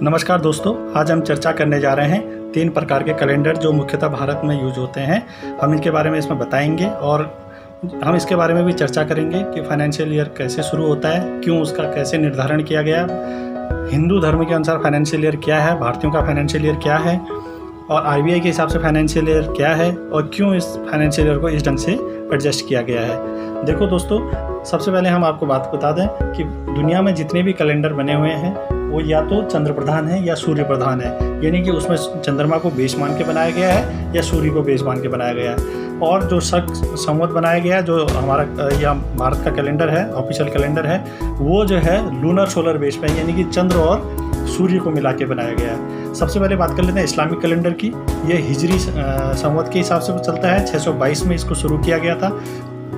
नमस्कार दोस्तों, आज हम चर्चा करने जा रहे हैं 3 प्रकार के कैलेंडर जो मुख्यतः भारत में यूज होते हैं। हम इनके बारे में इसमें बताएंगे और हम इसके बारे में भी चर्चा करेंगे कि फाइनेंशियल ईयर कैसे शुरू होता है, क्यों उसका कैसे निर्धारण किया गया, हिंदू धर्म के अनुसार फाइनेंशियल ईयर क्या है, भारतीयों का फाइनेंशियल ईयर क्या है और आरबीआई के हिसाब से फाइनेंशियल ईयर क्या है और क्यों इस फाइनेंशियल ईयर को इस ढंग से एडजस्ट किया गया है। देखो दोस्तों, सबसे पहले हम आपको बात बता दें कि दुनिया में जितने भी कैलेंडर बने हुए हैं वो या तो चंद्र प्रधान है या सूर्य प्रधान है, यानी कि उसमें चंद्रमा को बेस मान के बनाया गया है या सूर्य को बेस मान के बनाया गया है। और जो संवत बनाया गया है, जो हमारा या भारत का कैलेंडर है, ऑफिशियल कैलेंडर है, वो जो है लूनर सोलर बेस पे, यानी कि चंद्र और सूर्य को मिला के बनाया गया है। सबसे पहले बात कर लेते हैं इस्लामिक कैलेंडर की। ये हिजरी संवत के हिसाब से चलता है। 622 में इसको शुरू किया गया था।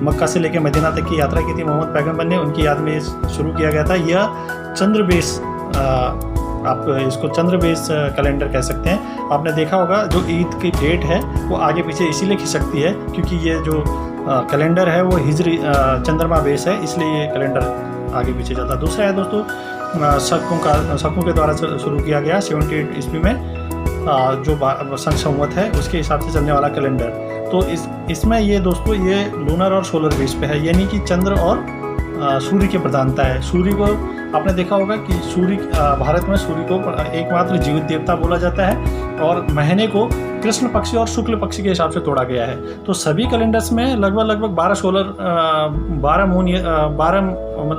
मक्का से लेकर मदीना तक की यात्रा की थी मोहम्मद पैगंबर ने, उनकी याद में शुरू किया गया था। यह चंद्र बेस, आप इसको चंद्र बेस कैलेंडर कह सकते हैं। आपने देखा होगा जो ईद की डेट है वो आगे पीछे इसीलिए खिसकती है क्योंकि ये जो कैलेंडर है वो हिजरी चंद्रमा बेस है, इसलिए ये कैलेंडर आगे पीछे जाता है। दूसरा है दोस्तों शकों के द्वारा शुरू किया गया 78 ईस्वी में जो सन संवत है उसके हिसाब से चलने वाला कैलेंडर। तो इसमें ये दोस्तों ये लूनर और सोलर बेस पे है, यानी कि चंद्र और सूर्य की प्रधानता है। सूर्य को आपने देखा होगा कि भारत में सूर्य को एकमात्र जीवित देवता बोला जाता है और महीने को कृष्ण पक्ष और शुक्ल पक्ष के हिसाब से तोड़ा गया है। तो सभी कैलेंडर्स में लगभग 12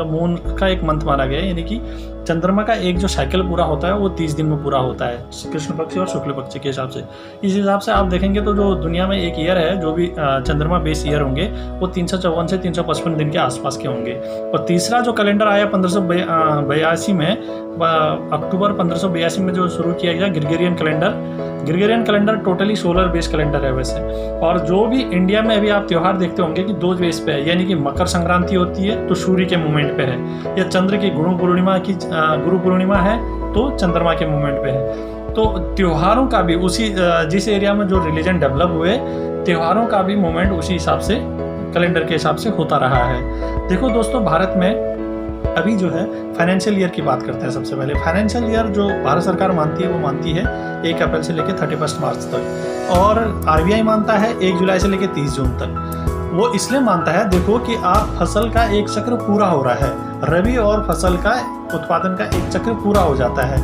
मून का एक मंथ माना गया है, यानी कि चंद्रमा का एक जो साइकिल पूरा होता है वो 30 दिन में पूरा होता है कृष्ण पक्ष और शुक्ल पक्ष के हिसाब से। इस हिसाब से आप देखेंगे तो जो दुनिया में एक ईयर है, जो भी चंद्रमा बेस ईयर होंगे वो 354 से 355 दिन के आसपास के होंगे। और तीसरा जो कैलेंडर आया 1582 में, अक्टूबर 1582 में जो शुरू किया गया Gregorian calendar totally solar base calendar है वैसे। और जो भी इंडिया में अभी आप त्यौहार देखते होंगे कि 2 बेस पे है, यानी कि मकर संक्रांति होती है तो सूर्य के मूवमेंट पे है, या चंद्र की गुरु पूर्णिमा है तो चंद्रमा के मूवमेंट पे है। तो त्योहारों का भी उसी जिस एरिया में जो रिलीजन डेवलप हुए, त्योहारों का भी मूवमेंट उसी हिसाब से कैलेंडर के हिसाब से होता रहा है। देखो दोस्तों, भारत में अभी जो है फाइनेंशियल ईयर की बात करते हैं। सबसे पहले फाइनेंशियल ईयर जो भारत सरकार मानती है वो मानती है 1 अप्रैल से लेकर 31 मार्च तक, और आरबीआई मानता है 1 जुलाई से लेकर 30 जून तक। वो इसलिए मानता है, देखो कि आप फसल का एक चक्र पूरा हो रहा है, रबी और फसल का उत्पादन का एक चक्र पूरा हो जाता है।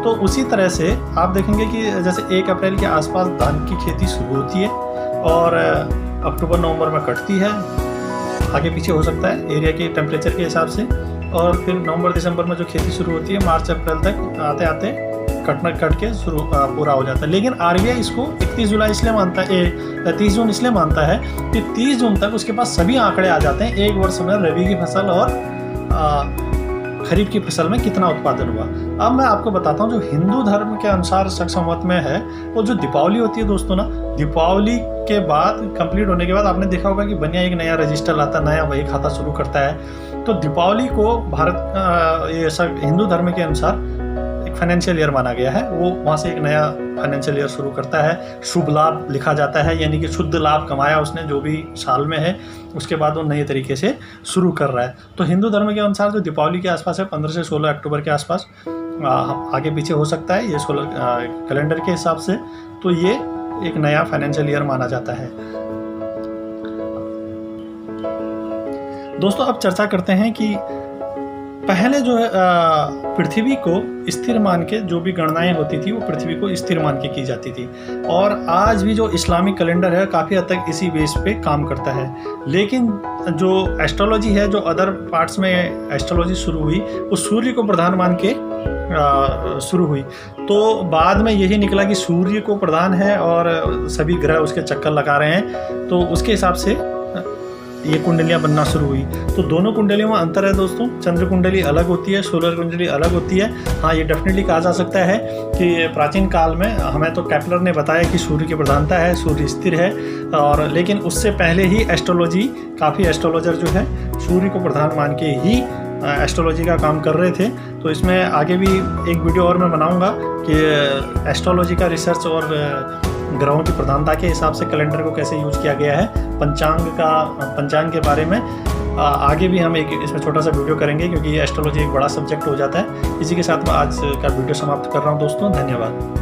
तो उसी तरह से आप देखेंगे कि जैसे 1 अप्रैल के आसपास धान की खेती शुरू होती है और अक्टूबर नवंबर में कटती है, आगे पीछे हो सकता है एरिया के टेम्परेचर के हिसाब से, और फिर नवंबर दिसंबर में जो खेती शुरू होती है मार्च अप्रैल तक आते आते कट के पूरा हो जाता है। लेकिन आरबीआई इसको 31 जुलाई इसलिए मानता है, 30 जून इसलिए मानता है कि 30 जून तक उसके पास सभी आंकड़े आ जाते हैं एक वर्ष में रबी की फसल और खरीफ की फसल में कितना उत्पादन हुआ। अब मैं आपको बताता हूँ जो हिंदू धर्म के अनुसार शक संवत में है, वो जो दीपावली होती है दोस्तों ना, दीपावली के बाद कंप्लीट होने के बाद आपने देखा होगा कि बनिया एक नया रजिस्टर लाता, नया वही खाता शुरू करता है। तो दीपावली को हिंदू धर्म के अनुसार एक फाइनेंशियल ईयर माना गया है। वो वहाँ से एक नया फाइनेंशियल ईयर शुरू करता है। शुभ लाभ लिखा जाता है, यानी कि शुद्ध लाभ कमाया उसने जो भी साल में है, उसके बाद वो नए तरीके से शुरू कर रहा है। तो हिंदू धर्म के अनुसार जो दीपावली के आसपास है 15 से 16 अक्टूबर के आसपास आगे पीछे हो सकता है ये सोलर कैलेंडर के हिसाब से। तो ये एक नया फाइनेंशियल ईयर माना जाता है। दोस्तों, अब चर्चा करते हैं कि पहले जो है पृथ्वी को स्थिर मान के जो भी गणनाएं होती थी वो पृथ्वी को स्थिर मान के की जाती थी, और आज भी जो इस्लामिक कैलेंडर है काफ़ी हद तक इसी बेस पे काम करता है। लेकिन जो एस्ट्रोलॉजी है, जो अदर पार्ट्स में एस्ट्रोलॉजी शुरू हुई, वो सूर्य को प्रधान मान के शुरू हुई। तो बाद में यही निकला कि सूर्य को प्रधान है और सभी ग्रह उसके चक्कर लगा रहे हैं, तो उसके हिसाब से ये कुंडलियाँ बनना शुरू हुई। तो दोनों कुंडलियों में अंतर है दोस्तों। चंद्र कुंडली अलग होती है, सोलर कुंडली अलग होती है। हाँ, ये डेफिनेटली कहा जा सकता है कि प्राचीन काल में हमें तो केपलर ने बताया कि सूर्य की प्रधानता है, सूर्य स्थिर है, और लेकिन उससे पहले ही एस्ट्रोलॉजी, काफ़ी एस्ट्रोलॉजर जो है सूर्य को प्रधान मान के ही एस्ट्रोलॉजी का काम कर रहे थे। तो इसमें आगे भी एक वीडियो और मैं बनाऊँगा कि एस्ट्रोलॉजी का रिसर्च और ग्रहों की प्रधानता के हिसाब से कैलेंडर को कैसे यूज किया गया है, पंचांग के बारे में आगे भी हम एक इसमें छोटा सा वीडियो करेंगे, क्योंकि ये एस्ट्रोलॉजी एक बड़ा सब्जेक्ट हो जाता है। इसी के साथ मैं आज का वीडियो समाप्त कर रहा हूँ दोस्तों, धन्यवाद।